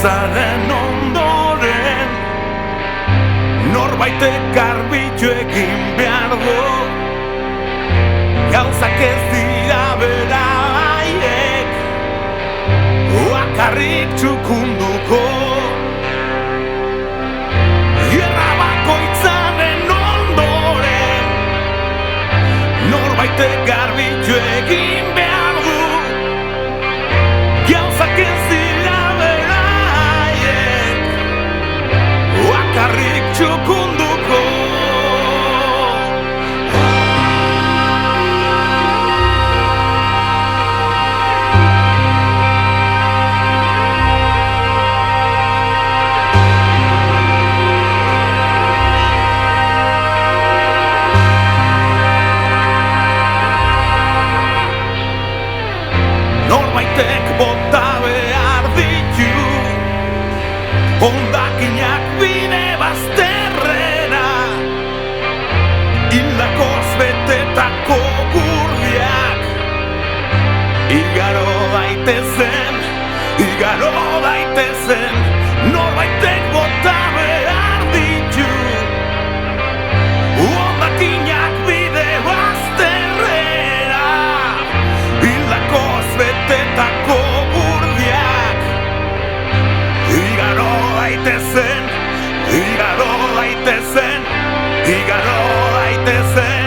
goitzaren ondoren norbaitek garbitu egin behar du. Gauzak ez dira beraiek bakarrik txukunduko. Gerra bakoitzaren ondoren norbaitek garbitu egin behar du. Gauzak ez dira beraiek bakarrik txukunduko. Norbaitek bota behar ditu hondakinak bide bazterrera, hildakoz betetako gurdiak igaro daitezen, norbaitek bota behar ditu hondakinak bide bazterrera, hildakoz betetako gurdiak igaro daitezen, igaro daitezen.